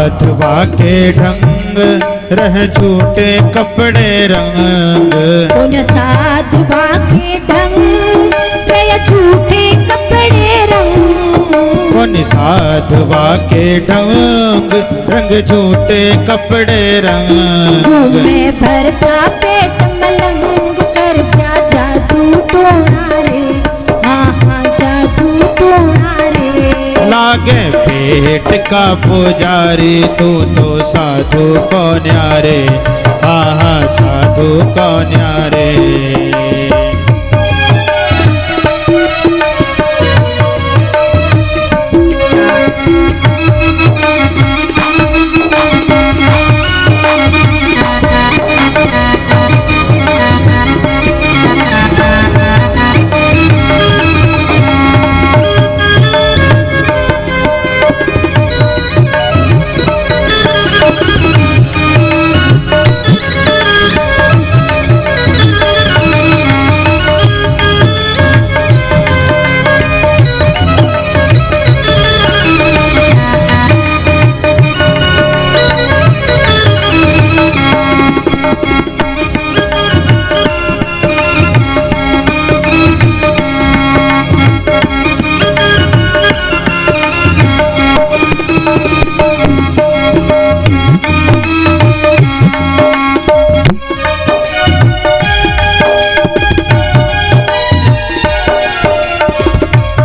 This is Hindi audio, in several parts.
साधवा के ढंग रह झूठे कपड़े रंग। उन साधवा के ढंग रह झूठे कपड़े रंग। उन साधवा के ढंग रंग झूठे कपड़े रंग। घूमे भरता पेट मलंग कर जा जादू टोना रे, हाँ हाँ जादू टोना रे। लागे पेट का पुजारी तू तो साधु को न्यारे, हाँ हाँ साधु को न्यारे।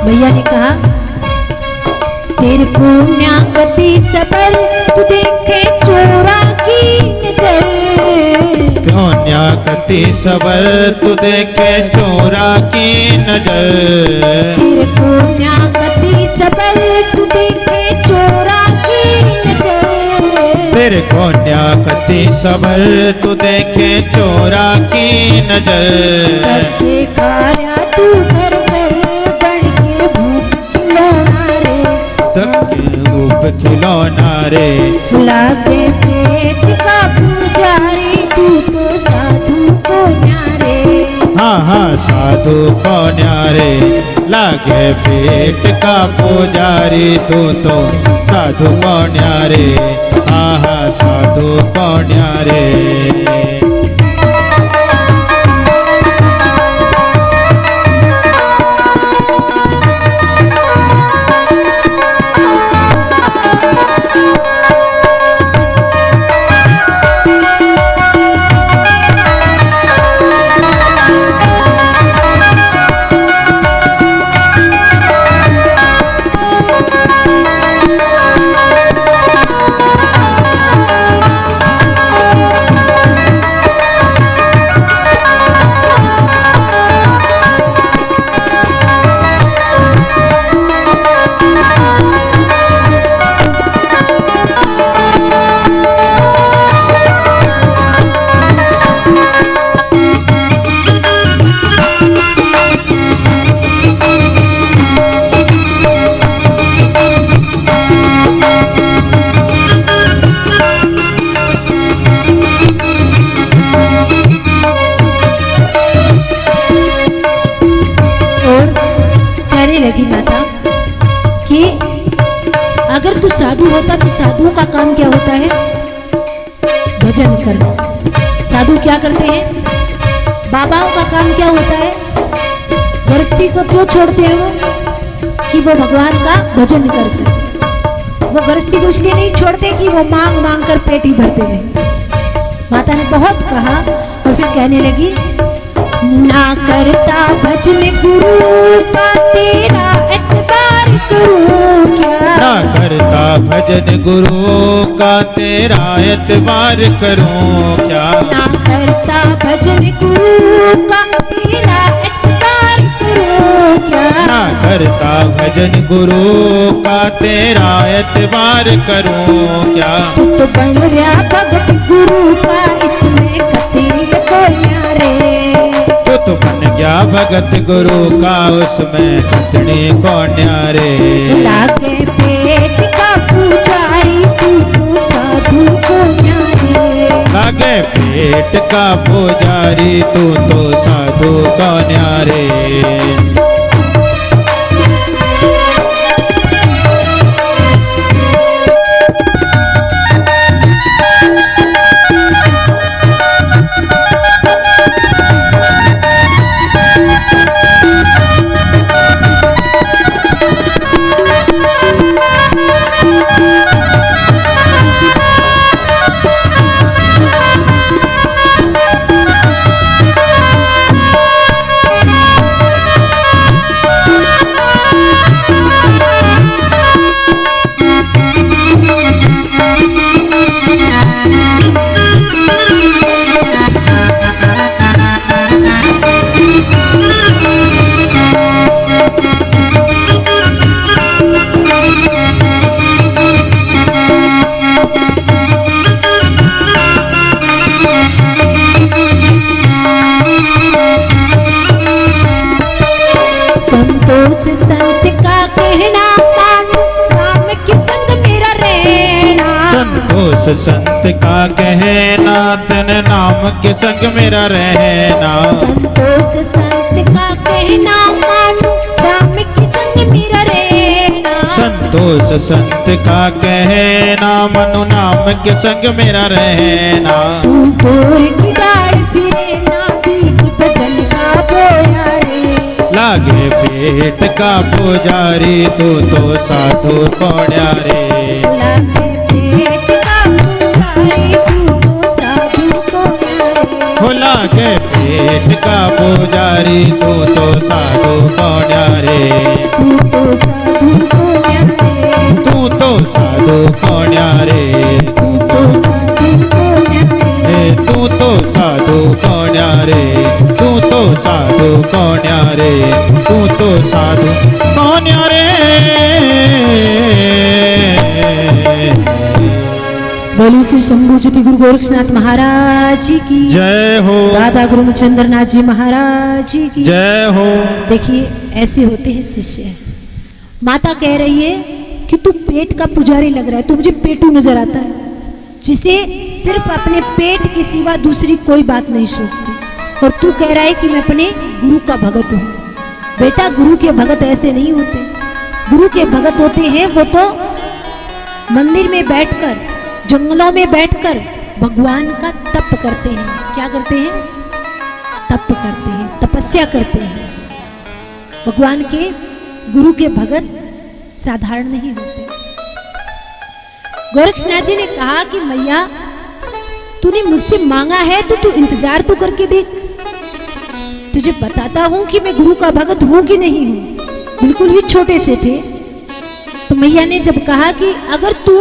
भैया ने कहा तेरे पुण्या गति सबर तू देखे चोरा की नजर। पुण्या गति सबर तू देखे चोरा की नजर। तेरे पुण्या गति सबर तू देखे चोरा की नजर। तेरे पुण्या गति सबर तू देखे चोरा की नजर। करके खाया तू कर कर बढ़ के भूख खिलौना रे, धूप खिलौना रे। लागे पेट का पुजारी तू तो साधु को न्यारे। हाँ हाँ साधु को न्यारे। लागे पेट का पुजारी तू तो साधु को न्यारे, हाँ हाँ साधु को न्यारे। लगी माता कि अगर तू साधु होता तो साधुओं का काम क्या होता है? भजन करना। साधु क्या करते हैं? बाबाओं का काम क्या होता है? गृहस्थी को क्यों छोड़ते हैं वो? कि वो भगवान का भजन कर सके। वो गृहस्थी को इसलिए नहीं छोड़ते कि वो मांग मांग कर पेट ही भरते रहे। माता ने बहुत कहा और फिर कहने लगी, ना करता भजन गुरु का तेरा एतबार करूं क्या? ना करता भजन गुरु का तेरा एतबार करूं क्या? ना करता भजन गुरु का तेरा एतबार करूं क्या? ना करता भजन गुरु का तेरा एतबार करूं क्या? तू तो बन रहा भगत गुरु का इसमें कतीर को न्यारे। तो बन गया भगत गुरु का उसमें कतड़ी को न्यारे। लागे पेट का पुजारी तू तो साधु को न्यारे। लागे पेट का पुजारी तू तो साधु को न्यारे। संतोष संत का कहना मानो, नाम के संग मेरा रहना। संतोष संत का कहना, तन नाम के संग मेरा रहना। संतोष संत का कहना मानो, नाम के संग मेरा रहना। संतोष संत का कहना, मनु नाम के संग मेरा रहना। तू गोर की डाढ़ फिरे ना, बीच भजन का बोया रे। लागे पेट का पुजारी, तू तो साधु पौण्या रे। लागे पेट का पुजारी, तू तो साधु पौण्या रे। हो लागे पेट का पुजारी, तू तो साधु पौण्या रे। तू तो साधु पौण्या रे। तू तो साधु पौण्या रे। तू तो साधु पौण्या रे। तू तो साधु पौण्या रे। तू तो साधु पौण्या रे। तू तो साधु पौण्या रे। बोली श्री शंभू ज्योति गुरु गोरक्षनाथ महाराज जी की जय हो। दादा गुरु मच्छिंद्र नाथ जी महाराज जी की जय हो। देखिए ऐसे होते हैं शिष्य। माता कह रही है कि तू पेट का पुजारी लग रहा है, तू मुझे पेटू नजर आता है, जिसे सिर्फ अपने पेट के सिवा दूसरी कोई बात नहीं सोचती। और तू कह रहा है कि मैं अपने गुरु का भगत हूँ। बेटा गुरु के भगत ऐसे नहीं होते। गुरु के भगत होते हैं वो तो मंदिर में बैठकर, जंगलों में बैठकर भगवान का तप करते हैं। क्या करते हैं? तप करते हैं, तपस्या करते हैं। भगवान के गुरु के भगत साधारण नहीं होते। गोरक्षनाथ जी ने कहा कि मैया तूने मुझसे मांगा है तो तू इंतजार तो करके देख, तुझे बताता हूं कि मैं गुरु का भगत हूं कि नहीं हूं। बिल्कुल ही छोटे से थे तो मैया ने जब कहा कि अगर तू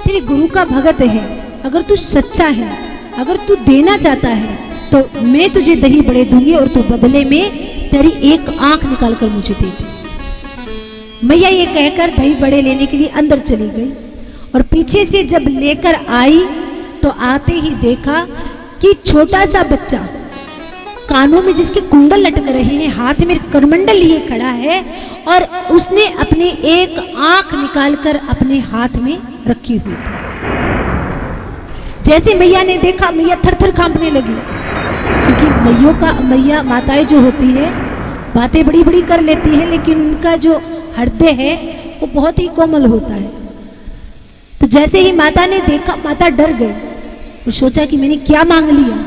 तेरे गुरु का भगत है, अगर तू सच्चा है, अगर तू देना चाहता है तो मैं तुझे दही बड़े दूंगी और तू बदले में तेरी एक आंख निकाल कर मुझे दे दे। मैया ये कहकर दही बड़े लेने के लिए अंदर चली गई और पीछे से जब लेकर आई तो आते ही देखा कि छोटा सा बच्चा कानों में जिसके कुंडल लटक रहे हैं, हाथ में करमंडल लिए खड़ा है और उसने अपनी एक आंख निकालकर अपने हाथ में रखी हुई थी। जैसे मैया ने देखा, मैया थर-थर कांपने लगी, क्योंकि मैया माताएं जो होती है बातें बड़ी बड़ी कर लेती हैं, लेकिन उनका जो हृदय है वो बहुत ही कोमल होता है। तो जैसे ही माता ने देखा, माता डर गई और सोचा कि मैंने क्या मांग लिया,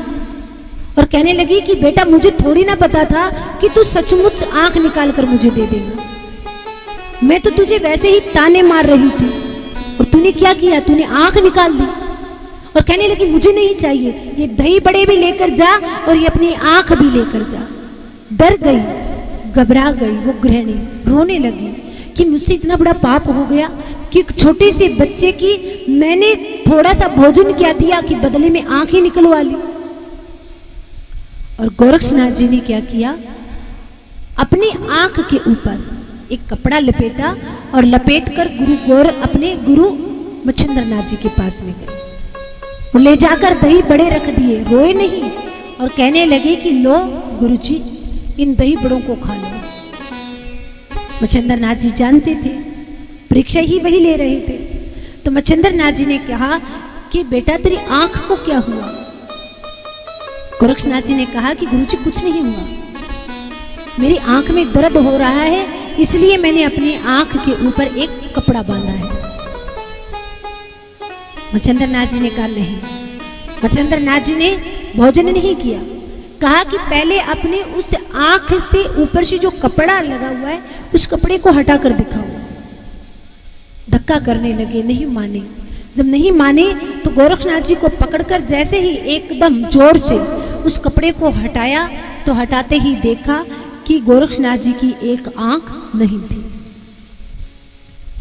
और कहने लगी कि बेटा मुझे थोड़ी ना पता था कि तू सचमुच आंख निकाल कर मुझे दे देगा। मैं तो तुझे वैसे ही ताने मार रही थी और तूने क्या किया, तूने आंख निकाल दी। और कहने लगी मुझे नहीं चाहिए, ये दही बड़े भी लेकर जा और ये अपनी आंख भी लेकर जा। डर गई, घबरा गई वो गृहिणी, रोने लगी कि मुझसे इतना बड़ा पाप हो गया कि एक छोटे से बच्चे की मैंने थोड़ा सा भोजन क्या दिया कि बदले में आंख ही निकलवा ली। और गोरक्षनाथ जी ने क्या किया, अपनी आंख के ऊपर एक कपड़ा लपेटा और लपेटकर अपने गुरु मच्छिंद्रनाथ जी के पास में गए और ले जाकर दही बड़े रख दिए। रोए नहीं और कहने लगे कि लो गुरुजी इन दही बड़ों को खा लो। मच्छिंद्रनाथ जी जानते थे, परीक्षा ही वही ले रहे थे। तो मच्छिंद्रनाथ जी ने कहा कि बेटा तेरी आंख को क्या हुआ? गोरक्षनाथ जी ने कहा कि गुरुजी कुछ नहीं हुआ, मेरी आंख में दर्द हो रहा है इसलिए मैंने अपनी आंख के ऊपर एक कपड़ा बांधा है। मच्छिंद्रनाथ जी ने कहा नहीं। मच्छिंद्रनाथ जी ने भोजन नहीं किया, कहा कि पहले अपने उस आंख से ऊपर से जो कपड़ा लगा हुआ है उस कपड़े को हटा कर दिखाओ। धक्का करने लगे, नहीं माने। जब नहीं माने तो गोरक्षनाथ जी को पकड़कर जैसे ही एकदम जोर से उस कपड़े को हटाया तो हटाते ही देखा कि गोरक्षनाथ जी की एक आंख नहीं थी।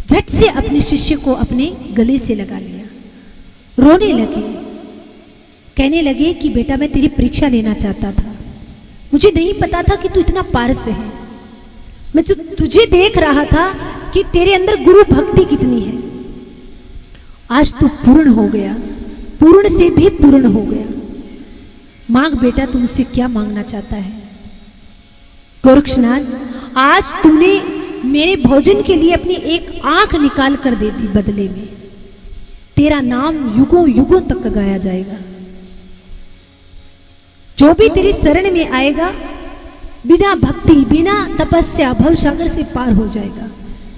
झट से अपने शिष्य को अपने गले से लगा लिया, रोने लगे, कहने लगे कि बेटा मैं तेरी परीक्षा लेना चाहता था, मुझे नहीं पता था कि तू इतना पारस है। मैं तुझे देख रहा था कि तेरे अंदर गुरु भक्ति कितनी है। आज तू पूर्ण हो गया, पूर्ण से भी पूर्ण हो गया। मांग बेटा तू मुझसे क्या मांगना चाहता है? गोरक्षनाथ आज तूने मेरे भोजन के लिए अपनी एक आंख निकाल कर दे दी, बदले में तेरा नाम युगों युगों तक गाया जाएगा। जो भी तेरी शरण में आएगा बिना भक्ति बिना तपस्या भव सागर से पार हो जाएगा।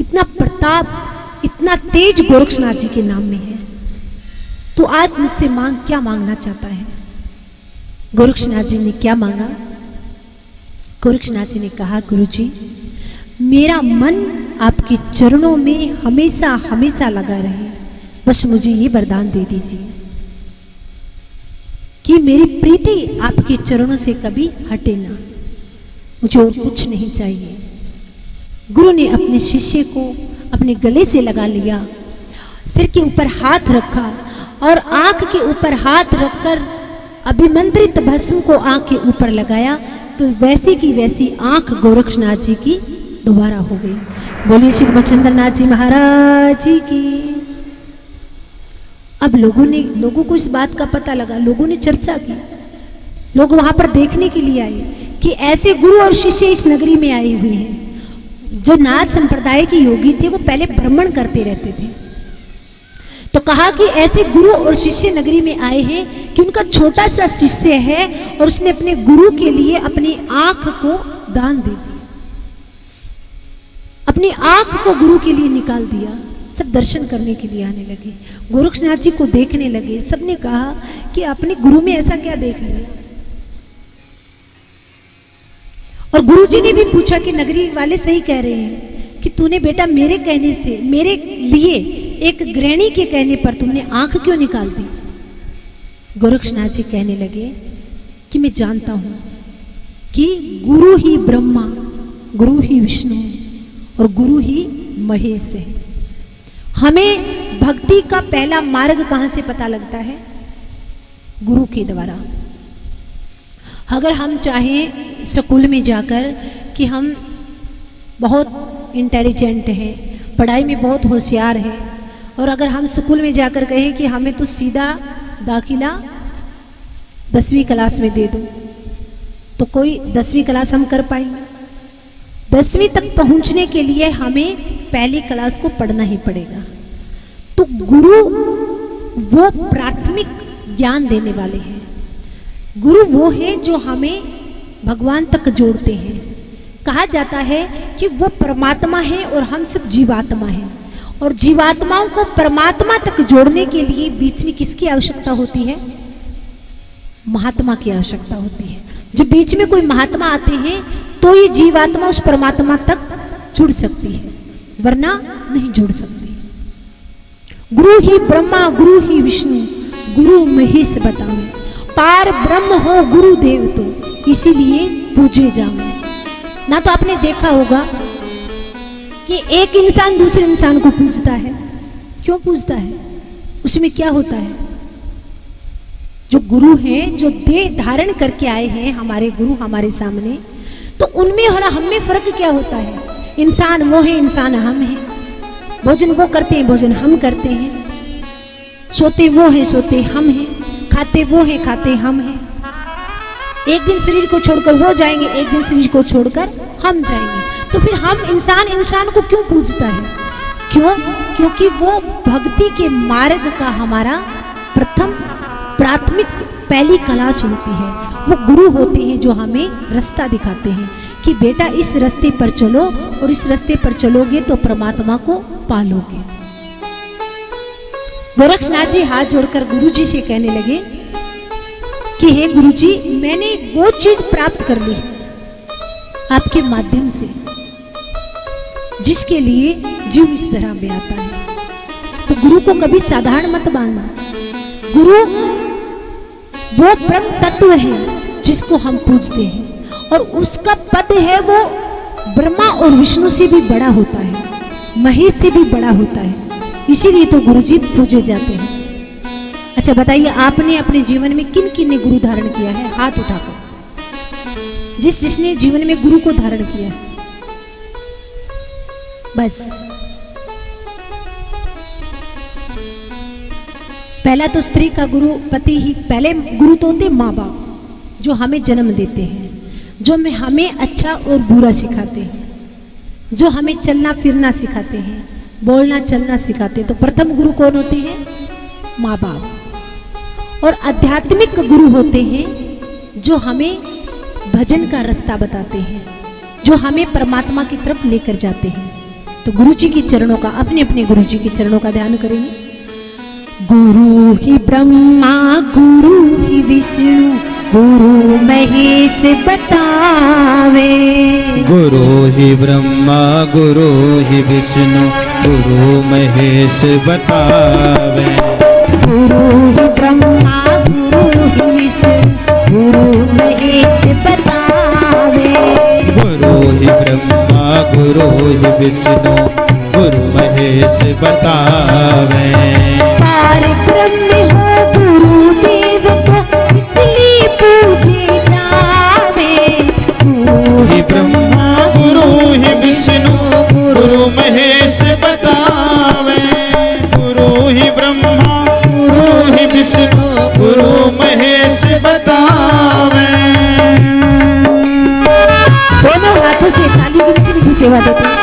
इतना प्रताप इतना तेज गोरक्षनाथ जी के नाम में है। तो आज मुझसे मांग, क्या मांगना चाहता है? गोरक्षनाथ जी ने क्या मांगा? गोरक्षनाथ जी ने कहा, गुरुजी मेरा मन आपके चरणों में हमेशा हमेशा लगा रहे, बस मुझे ये वरदान दे दीजिए कि मेरी प्रीति आपके चरणों से कभी हटे ना, मुझे और कुछ नहीं चाहिए। गुरु ने अपने शिष्य को अपने गले से लगा लिया, सिर के ऊपर हाथ रखा और आंख के ऊपर हाथ रखकर अभिमंत्रित भस्म को आंख के ऊपर लगाया, तो वैसी की वैसी आंख गोरक्षनाथ जी की दोबारा हो गई। बोलिए श्री मच्छिंद्रनाथ जी महाराज जी की। अब लोगों को इस बात का पता लगा, लोगों ने चर्चा की, लोग वहां पर देखने के लिए आए कि ऐसे गुरु और शिष्य इस नगरी में आए हुए हैं। जो नाथ संप्रदाय के योगी थे वो पहले भ्रमण करते रहते थे, तो कहा कि ऐसे गुरु और शिष्य नगरी में आए हैं कि उनका छोटा सा शिष्य है और उसने अपने गुरु के लिए अपनी आंख को दान दे दिया, अपनी आंख को गुरु के लिए निकाल दिया। सब दर्शन करने के लिए आने लगे, गोरक्षनाथ जी को देखने लगे। सबने कहा कि अपने गुरु में ऐसा क्या देख लिया? और गुरुजी ने भी पूछा कि नगरी वाले सही कह रहे हैं कि तूने बेटा मेरे कहने से, मेरे लिए एक गृहिणी के कहने पर तुमने आंख क्यों निकाल दी? गोरक्षनाथ जी कहने लगे कि मैं जानता हूं कि गुरु ही ब्रह्मा, गुरु ही विष्णु और गुरु ही महेश है। हमें भक्ति का पहला मार्ग कहां से पता लगता है? गुरु के द्वारा। अगर हम चाहें स्कूल में जाकर कि हम बहुत इंटेलिजेंट हैं, पढ़ाई में बहुत होशियार हैं, और अगर हम स्कूल में जाकर कहें कि हमें तो सीधा दाखिला 10वीं क्लास में दे दो, तो कोई 10वीं क्लास हम कर पाएंगे? 10वीं तक पहुंचने के लिए हमें पहली क्लास को पढ़ना ही पड़ेगा। तो गुरु वो प्राथमिक ज्ञान देने वाले हैं, गुरु वो है जो हमें भगवान तक जोड़ते हैं। कहा जाता है कि वो परमात्मा है और हम सब जीवात्मा हैं, और जीवात्माओं को परमात्मा तक जोड़ने के लिए बीच में किसकी आवश्यकता होती है? महात्मा की आवश्यकता होती है। जब बीच में कोई महात्मा आते हैं तो ये जीवात्मा उस परमात्मा तक जुड़ सकती है, वरना नहीं जुड़ सकती। गुरु ही ब्रह्मा, गुरु ही विष्णु, गुरु महेश बताओ, पार ब्रह्म हो गुरुदेव तो, इसीलिए पूजे जाओ। ना तो आपने देखा होगा कि एक इंसान दूसरे इंसान को पूजता है, क्यों पूजता है? उसमें क्या होता है? जो गुरु हैं, जो देह धारण करके आए हैं हमारे गुरु हमारे सामने, तो उनमें और हम में फर्क क्या होता है? इंसान वो है, इंसान हम हैं। भोजन वो करते हैं, भोजन हम करते हैं। सोते वो हैं, सोते हम हैं। खाते वो हैं, खाते हम हैं। एक दिन शरीर को छोड़कर वो जाएंगे, एक दिन शरीर को छोड़कर हम जाएंगे। तो फिर हम इंसान इंसान को क्यों पूजता है? क्यों? क्योंकि वो भक्ति के मार्ग का हमारा प्रथम प्राथमिक पहली क्लास होती है। वो गुरु होते हैं जो हमें रास्ता दिखाते हैं कि बेटा इस रास्ते पर चलो, और इस रास्ते पर चलोगे तो परमात्मा को पालोगे। गोरक्षनाथ जी हाथ जोड़कर गुरु जी से कहने लगे कि हे गुरु जी, मैंने वो चीज प्राप्त कर ली आपके माध्यम से जिसके लिए जीव इस तरह में आता है। तो गुरु को कभी साधारण मत मानना। गुरु वो ब्रह्म तत्व है जिसको हम पूजते हैं, और उसका पद है वो ब्रह्मा और विष्णु से भी बड़ा होता है, महेश से भी बड़ा होता है। इसीलिए तो गुरु जी पूजे जाते हैं। अच्छा बताइए, आपने अपने जीवन में किन किन ने गुरु धारण किया है? हाथ उठाकर जिसने जीवन में गुरु को धारण किया है, बस। पहला तो स्त्री का गुरु पति ही, पहले गुरु तो होते माँ बाप जो हमें जन्म देते हैं, जो हमें अच्छा और बुरा सिखाते हैं। जो हमें चलना फिरना सिखाते हैं, बोलना चलना सिखाते हैं। तो प्रथम गुरु कौन होते हैं? माँ बाप। और आध्यात्मिक गुरु होते हैं जो हमें भजन का रास्ता बताते हैं, जो हमें परमात्मा की तरफ लेकर जाते हैं। तो गुरु जी के चरणों का, अपने अपने गुरु जी के चरणों का ध्यान करेंगे। गुरु ही ब्रह्मा गुरु ही विष्णु गुरु महेश बतावे। गुरु ही ब्रह्मा गुरु ही विष्णु गुरु महेश बतावे। गुरु ही ब्रह्मा गुरु ही विष्णु गुरु महेश बतावे। गुरु ही ब्रह्मा गुरु ही विष्णु गुरु महेश बतावे। पार ब्रह्म हो गुरुदेव को इसलिए पूजे जावे। गुरु ही ब्रह्मा गुरु ही विष्णु गुरु महेश बतावे। गुरु ही ब्रह्मा गुरु ही विष्णु गुरु महेश बतावे। दोनों हाथों से ताली गुरु की मुझे सेवा देते हैं।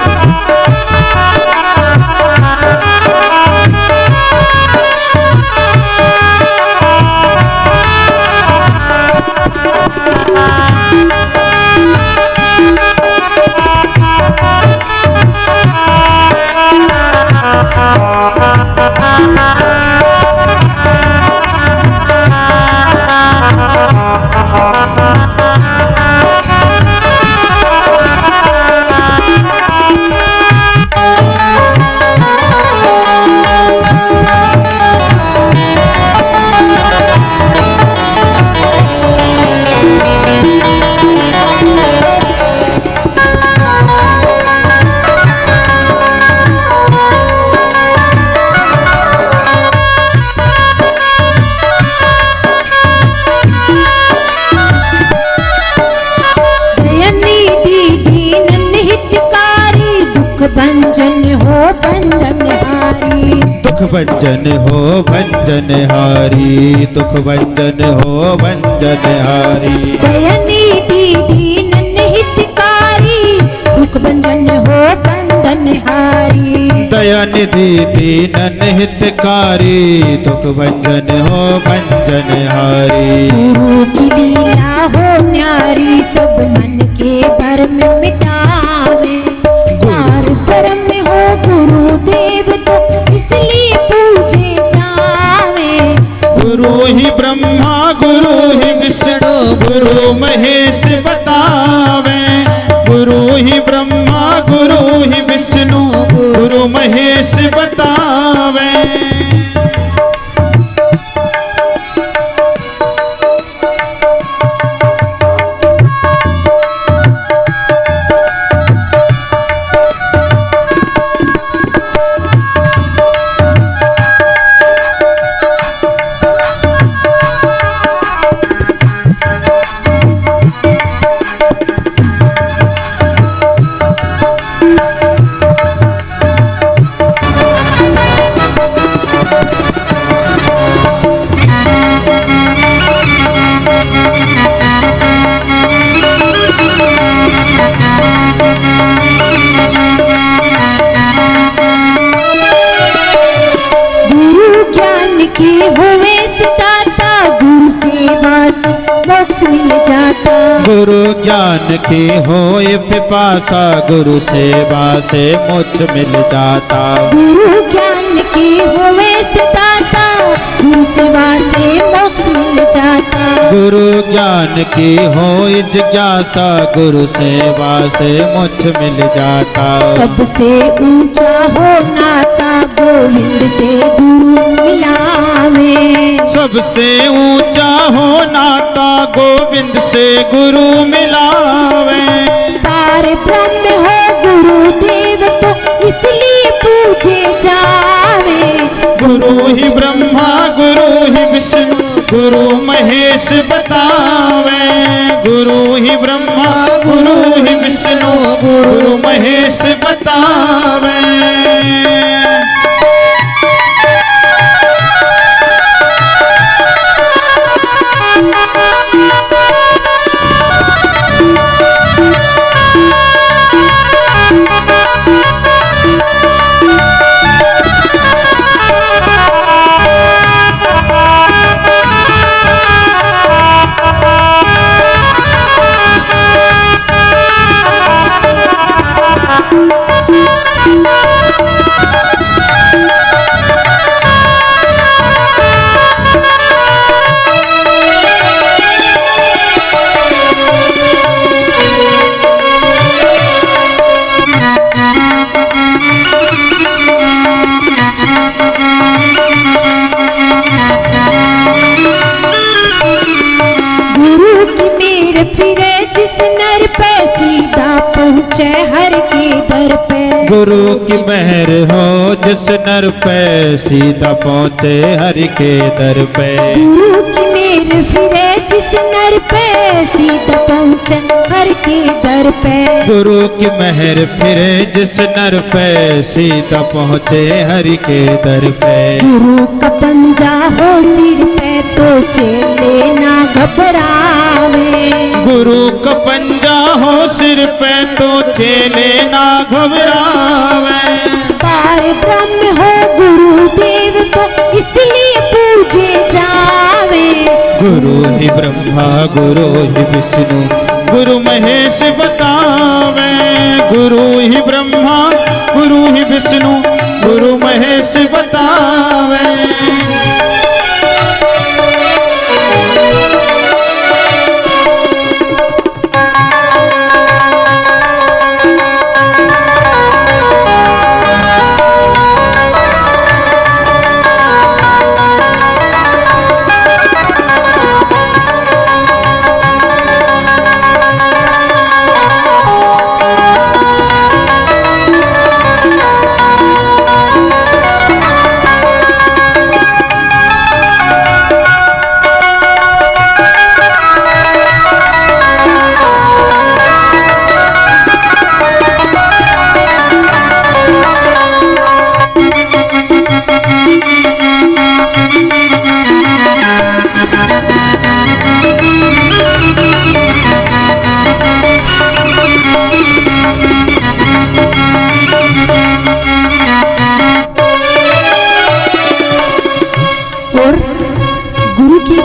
दुख भंजन हो भंजन हारी, दुख भंजन हो भंजन हारी। दयनी दीदी नन हितकारी दुख भंजन हो भंजन हारी। दयनी दीदी नन हितकारी दुख भंजन हो भंजन हारी। गुरु की लीला हो न्यारी सब मन के भरम मिटावे। पार ब्रह्म हो गुरुदेव तो इसलिए पूजे जावे। गुरु ही ब्रह्मा गुरु ही विष्णु गुरु महेश बतावे। गुरु ही ब्रह्मा गुरु ही विष्णु गुरु महेश बतावे। गुरु ज्ञान की होए पिपासा गुरु सेवा से मोक्ष मिल जाता। गुरु ज्ञान की होए सिताता गुरु सेवा से मोक्ष मिल जाता। गुरु ज्ञान की होए जिज्ञासा गुरु सेवा से मोक्ष मिल जाता। सबसे ऊंचा हो नाता गोविंद से गुरु मिलावे। सबसे ऊंचा हो नाता गोविंद से गुरु मिलावे। पार ब्रह्म हो गुरुदेव तो इसलिए पूजे जावे। गुरु ही ब्रह्मा गुरु ही विष्णु गुरु महेश बतावे। गुरु ही ब्रह्मा गुरु ही विष्णु गुरु महेश बतावे। जिस नर पे सीधा पहुँचे हर के दर पे। गुरु की मेहर हो जिस नर पे सीधा पहुँचे हरि के दर पे। गुरु की मेहर फिरे जिस नर पे सीधा पहुँचे हर के दर पे। गुरु की मेहर फिरे जिस नर पे सीधा पहुँचे हरि के दर पे। गुरु का पंजा हो सिर पे तो चेले ना घबरावे। गुरु का पंजा हो सिर पे तो चेले ना घबरावे। पार ब्रह्म हो गुरुदेव तो इसलिए पूजे जावे। गुरु ही ब्रह्मा गुरु ही विष्णु गुरु महेश बतावे। गुरु ही ब्रह्मा गुरु ही विष्णु गुरु महेश बतावे।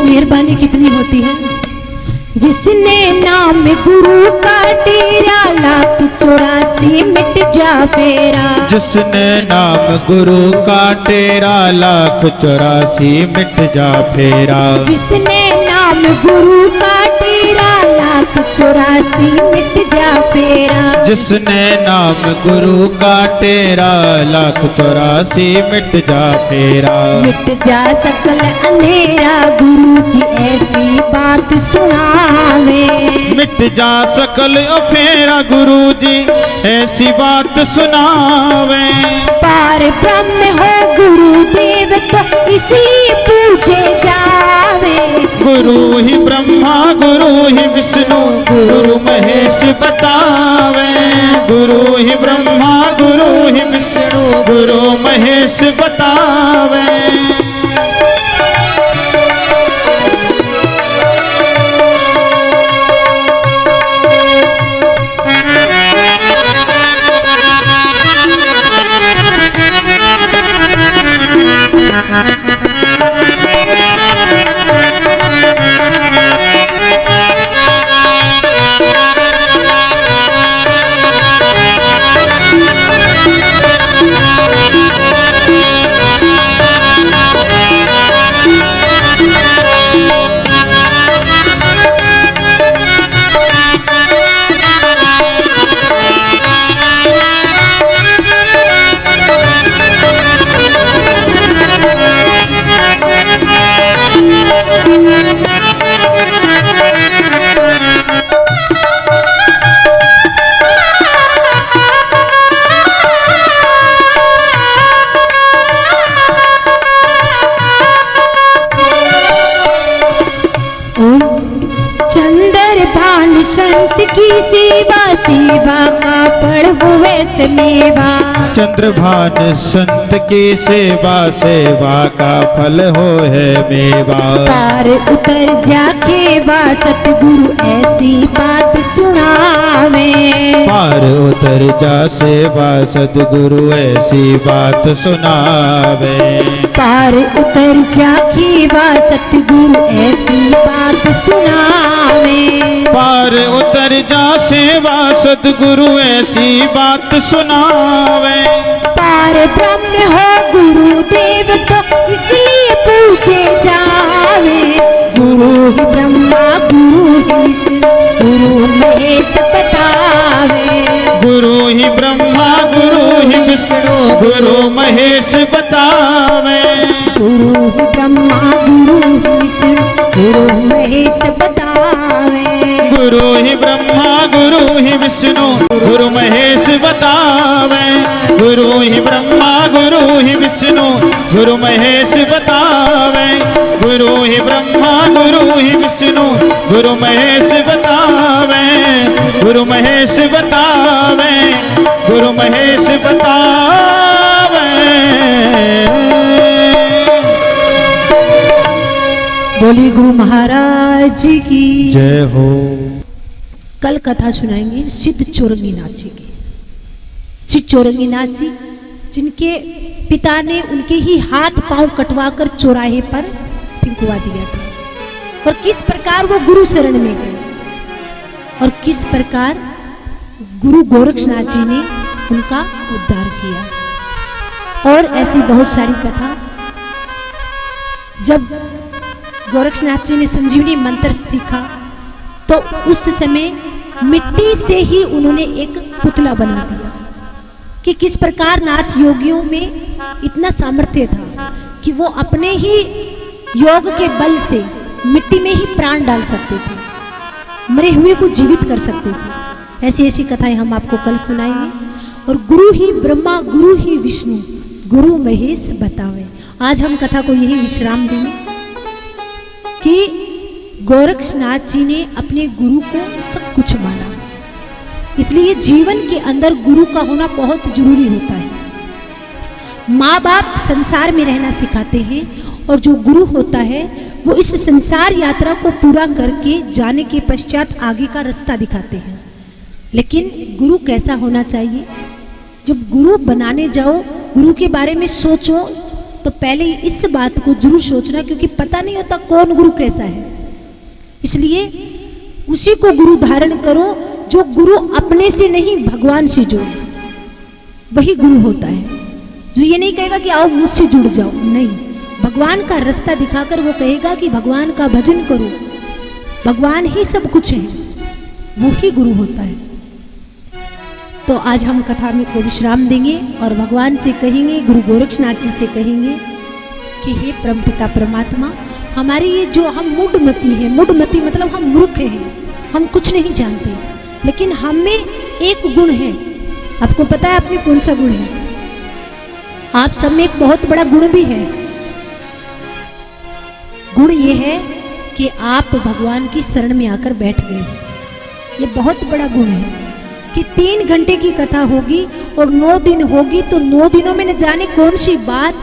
मेहरबानी कितनी होती है। जिसने नाम गुरु का तेरा 1,84 मिट जा फेरा। जिसने नाम गुरु का तेरा 1,84 मिट जा फेरा। जिसने नाम गुरु का तेरा 1,84 मिट जा फेरा। जिसने नाम गुरु का तेरा 1,84 मिट जा फेरा। मिट जा सकल अंधेरा गुरु जी ऐसी बात सुनावे। मिट जा सकल फेरा गुरु जी ऐसी बात सुनावे। पार ब्रह्म हो गुरुदेव तो इसलिए पूजे जावे। गुरु ही ब्रह्मा गुरु ही विष्णु गुरु महेश बतावे। गुरु ही ब्रह्मा गुरु ही विष्णु गुरु महेश बतावे। संत की सेवा सेवा का पढ़ हुए से मेवा। चंद्रभान संत की सेवा सेवा का फल हो है मेवा। पार उतर जाके बा सतगुरु ऐसी बात सुनावे। पार उतर जा सेवा सतगुरु ऐसी बात सुनावे। पार उतर जाके बा सतगुरु ऐसी बात सुनावे। पार उतर जा सेवा सतगुरु ऐसी बात सुनावे। पार ब्रह्म हो गुरुदेव तो इसलिए पूजे जावे। गुरु ही ब्रह्मा गुरु ही विष्णु गुरु महेश बतावे। गुरु ही ब्रह्मा गुरु ही विष्णु गुरु महेश बतावे। गुरु ही ब्रह्मा गुरु ही विष्णु गुरु महेश बतावे। गुरु ही ब्रह्मा ही विष्णु गुरु महेश बतावे। गुरु ही ब्रह्मा गुरु ही विष्णु गुरु महेश बतावे। गुरु ही ब्रह्मा गुरु ही विष्णु गुरु महेश बतावे। गुरु महेश बतावे। गुरु महेश बतावे। बोली गुरु महाराज जी की जय हो। कल कथा सुनाएंगे सिद्ध चौरंगी नाथ जी की। सिद्ध चौरंगी नाथ जी जिनके पिता ने उनके ही हाथ पांव कटवाकर चौराहे पर फिंकवा दिया था, और किस प्रकार वो गुरु शरण में गए और किस प्रकार गुरु गोरक्षनाथ जी ने उनका उद्धार किया। और ऐसी बहुत सारी कथा। जब गोरक्षनाथ जी ने संजीवनी मंत्र सीखा तो उस समय मिट्टी से ही उन्होंने एक पुतला बना दिया कि किस प्रकार नाथ योगियों में इतना सामर्थ्य था कि वो अपने ही योग के बल से मिट्टी में ही प्राण डाल सकते थे, मरे हुए को जीवित कर सकते थे। ऐसी ऐसी कथाएं हम आपको कल सुनाएंगे। और गुरु ही ब्रह्मा गुरु ही विष्णु गुरु महेश बतावे। आज हम कथा को यही विश्राम देंगे कि गोरक्षनाथ जी ने अपने गुरु को सब कुछ माना, इसलिए जीवन के अंदर गुरु का होना बहुत जरूरी होता है। माँ बाप संसार में रहना सिखाते हैं और जो गुरु होता है वो इस संसार यात्रा को पूरा करके जाने के पश्चात आगे का रास्ता दिखाते हैं। लेकिन गुरु कैसा होना चाहिए? जब गुरु बनाने जाओ, गुरु के बारे में सोचो तो पहले इस बात को जरूर सोचना, क्योंकि पता नहीं होता कौन गुरु कैसा है। इसलिए उसी को गुरु धारण करो जो गुरु अपने से नहीं भगवान से जोड़े, वही गुरु होता है। जो ये नहीं कहेगा कि आओ मुझसे जुड़ जाओ, नहीं, भगवान का रास्ता दिखाकर वो कहेगा कि भगवान का भजन करो, भगवान ही सब कुछ है, वो ही गुरु होता है। तो आज हम कथा में को विश्राम देंगे और भगवान से कहेंगे, गुरु गोरक्षनाथ जी से कहेंगे कि हे परमपिता परमात्मा, हमारी ये जो हम मूढ़मती है, मूढ़मती मतलब हम मूर्ख हैं, हम कुछ नहीं जानते, लेकिन हमें एक गुण है। आपको पता है आप में कौन सा गुण है? आप सब में एक बहुत बड़ा गुण भी है। गुण ये है कि आप भगवान की शरण में आकर बैठ गए। ये बहुत बड़ा गुण है कि 3 घंटे की कथा होगी और 9 दिन होगी, तो 9 दिनों में न जाने कौन सी बात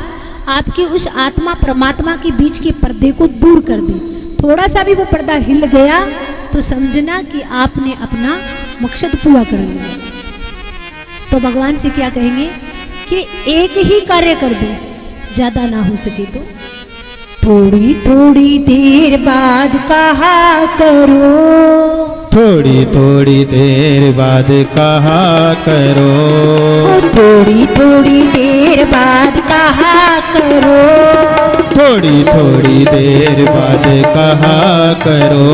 आपके उस आत्मा परमात्मा के बीच के पर्दे को दूर कर दे। थोड़ा सा भी वो पर्दा हिल गया तो समझना कि आपने अपना मकसद पूरा कर लिया। तो भगवान से क्या कहेंगे कि एक ही कार्य कर दो, ज्यादा ना हो सके तो थोड़ी थोड़ी देर बाद कहा करो, थोड़ी थोड़ी देर बाद कहा करो, थोड़ी थोड़ी देर बाद कहा करो, थोड़ी थोड़ी देर बाद कहा करो।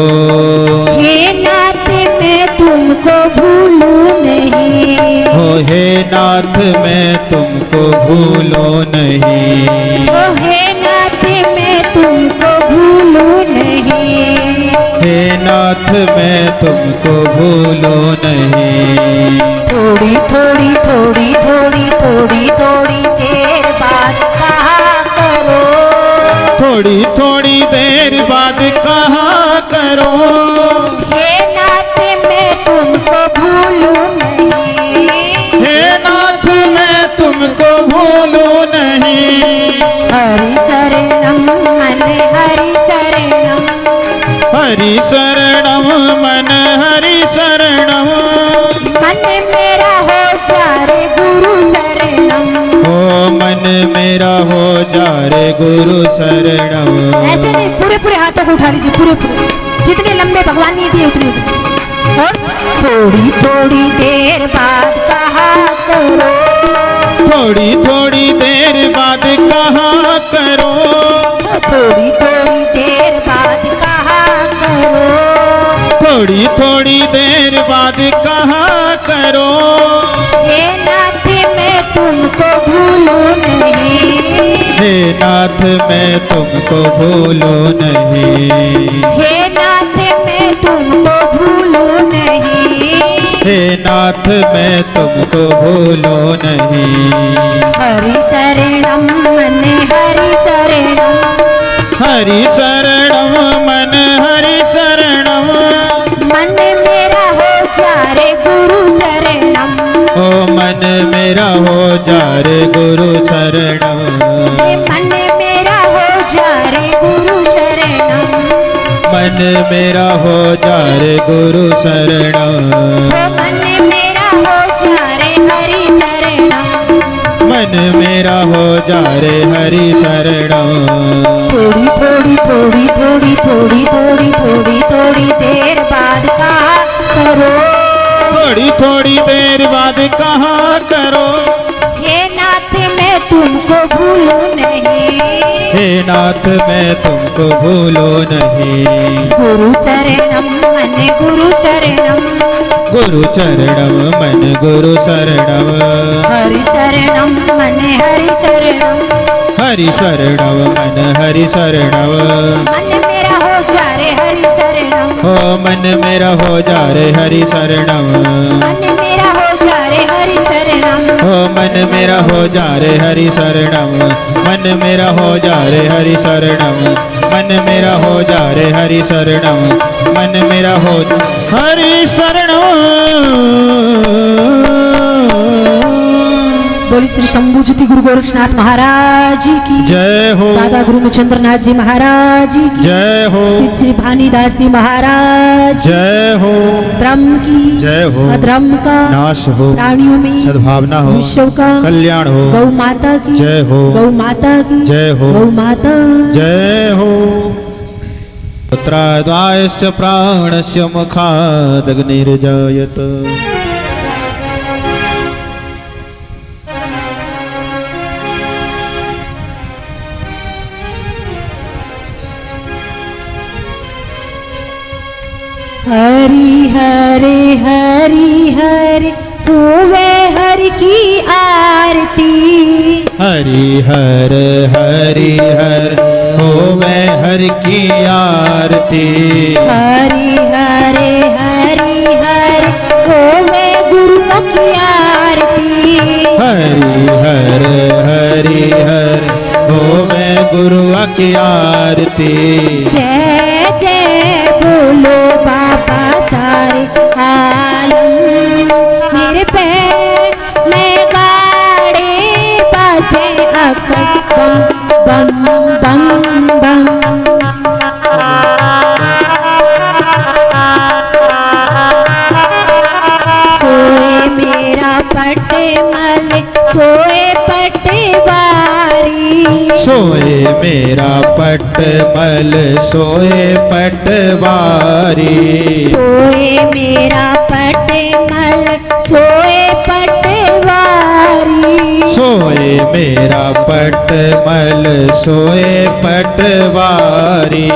हे नाथ मैं तुमको भूलूं नहीं, हो हे नाथ मैं तुमको भूलूं नहीं, ओ हे नाथ मैं तुमको भूलूं नहीं, हे नाथ मैं तुमको भूलूं नहीं। थोड़ी थोड़ी थोड़ी थोड़ी थोड़ी थोड़ी देर बाद कहा करो, थोड़ी थोड़ी देर बाद कहा करो, हे नाथ मैं तुमको भूलूं नहीं, हे नाथ मैं तुमको भूलूं नहीं। हरि शरणम मन हरि शरणम, हरि शरणम मन हरि शरणम, मन मेरा हो जा रे गुरु शरणम, ओ मन मेरा हो जा रे गुरु शरणम। ऐसे नहीं, पूरे पूरे हाथों को उठा लीजिए, पूरे पूरे, जितने लंबे भगवान ने दिए उतने उतने। और थोड़ी थोड़ी देर बाद कहा करो, थोड़ी थोड़ी देर बाद कहा करो, थोड़ी थोड़ी देर बाद कहा करो, थोड़ी थोड़ी देर बाद कहा करो। हे नाथ मैं तुमको भूलूं नहीं, हे नाथ मैं तुमको भूलूं नहीं, हे नाथ मैं तुमको भूलूं नहीं, हे नाथ मैं तुमको भूलो नहीं। हरि शरणम मन हरि शरणम, हरि शरणम मन हरि शरणम, मन मेरा हो जा रे गुरु शरणम, ओ मन मेरा हो जा रे गुरु शरणम, मन मेरा हो जा रे गुरु शरणम, मन मेरा हो जा रे गुरु शरणम, मन मेरा हो जा रे हरि शरणम, मन मेरा हो जा रे हरि शरणम। थोड़ी थोड़ी थोड़ी थोड़ी थोड़ी थोड़ी थोड़ी थोड़ी देर बाद कहा करो, थोड़ी थोड़ी देर बाद कहाँ करो, हे नाथ मैं तुमको भूलू नहीं, हे नाथ मैं तुमको भूलो नहीं। गुरु शरणम मन गुरु शरणम, गुरु चरणम मन गुरु शरणम, हरि शरणम मन हरि शरणम, हरि शरणम मन हरि शरणम, मन मेरा हो जा रे हरि शरणम, ओ मन मेरा हो जा रे हरि शरणम, मन मेरा हो जा रे हरि शरणम, ओ मन मेरा हो जा रे हरि शरणम, मन मेरा हो जा रे हरि शरणम, मन मेरा हो जा रे हरि शरणम, मन मेरा हो हरि शरणम। बोली श्री शंभू ज्योति गुरु गोरक्षनाथ महाराज की जय हो, दादा गुरु मचंद्र नाथ जी महाराज की जय हो, सिद्ध श्री भानीदास जी महाराज जय हो, धर्म की जय हो, अधर्म का नाश हो, प्राणियों में सद्भावना हो, विश्व का कल्याण हो, गौ माता की जय हो, गौ माता की जय हो, गौ माता जय हो। पुत्राद्वायस्य प्राणस्य मुखादग्निर्जायत, हरि हरे हरि हरे होवे हरि की आरती, हरि हर हरि हर होवे हर की आरती, हरि हरे हरि हरे होवे गुरुओं की आरती, हरि हर हरि हर होवे गुरुआ की आरती। जय जय बोलो बाबा सारे आलम, मेरे पैर में गाड़े बाजे अकड़ बम बम बम बम, सोए मेरा पटे मल सोए पटवारी, सोए मेरा पटमल सोए पटवारी, सोए मेरा पटमल सोए पटवारी, सोए मेरा पटमल सोए पटवारी।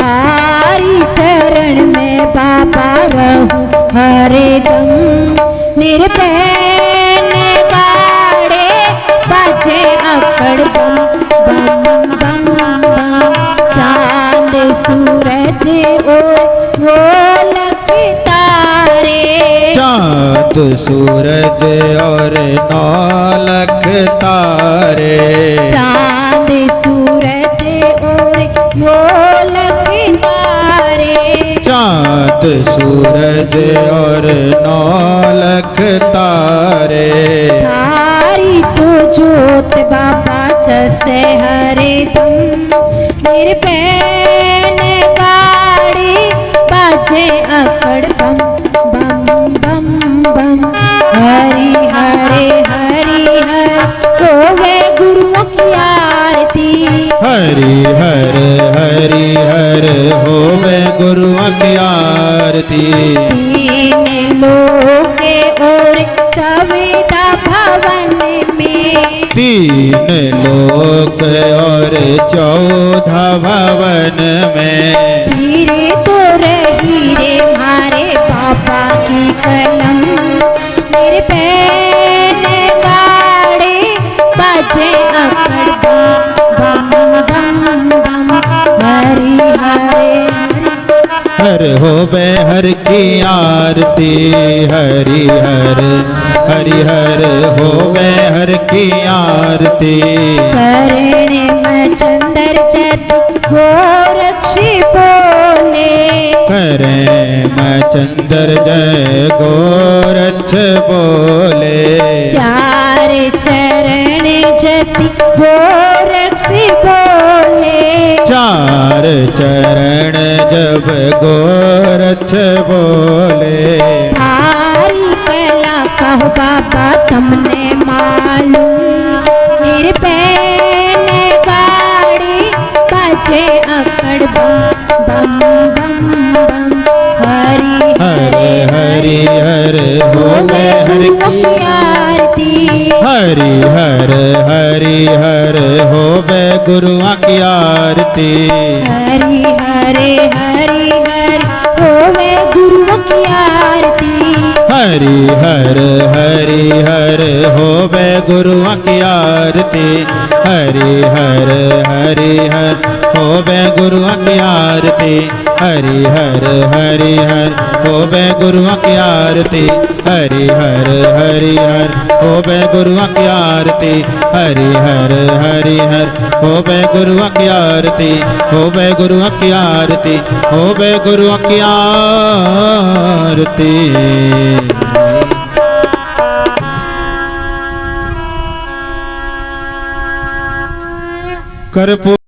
तारी शरण में बाबा रहूं हरदम, मेरे पैर गाड़े बाजे अकड़ बम बम बम बम, चांद सूरज और ढोलक तारे, चाँद सूरज और नौलख तारे, चांद सूरज और ढोलक तारे, चाँद सूरज और नौलख तारे। तारी तो जोत बाबा जैसे हरे दम, मेरे पैन गाड़ी बाजे अकड़ बम बम बम बम, हरि हरे हरि हर होवे गुरुओं की आरती, हरि हर हरि हर होवे गुरुआ की आरती, तीन लोक और चौदह भवन में, तीन लोक और 14 भवन में, हीरे तो रही रे मारे पापा की कलम, मेरे पैन गाड़े बाजे अकड़ बम बम बम बम, हरि हरे हर होवे हर की आरती हरि हर हरि हर होवे हर की आरती शरण में चंदर चत गोरक्षी बोले करें मैं चंदर जय गोरक्ष बोले चार चरण जति गोरक्षी बोले चार चरण जब गोरक्ष बोले थारी कला कहो बाबा तुमने मालूम मेरे पैन गाड़ी बजे अकड़ बम बम बम बम हरि हरे हरि हर होवे हर की आरती हरि हर हरि हर होवे गुरुआ की आरती हरि हरे हरि हर होवे गुरु की आरती हरि हर हरि हर होवे गुरुआ की आरती हरि हर हरि हर होवे गुरुआ की आरती हरि हर हरि हर होवे गुरुआ की आरती हरि हर हरि हर होवे गुरुआ की आरती हरि हर हरि हर होवे गुरुआ की आरती होवे गुरुआ की आरती होवे गुरुआ की आरती कर्पूर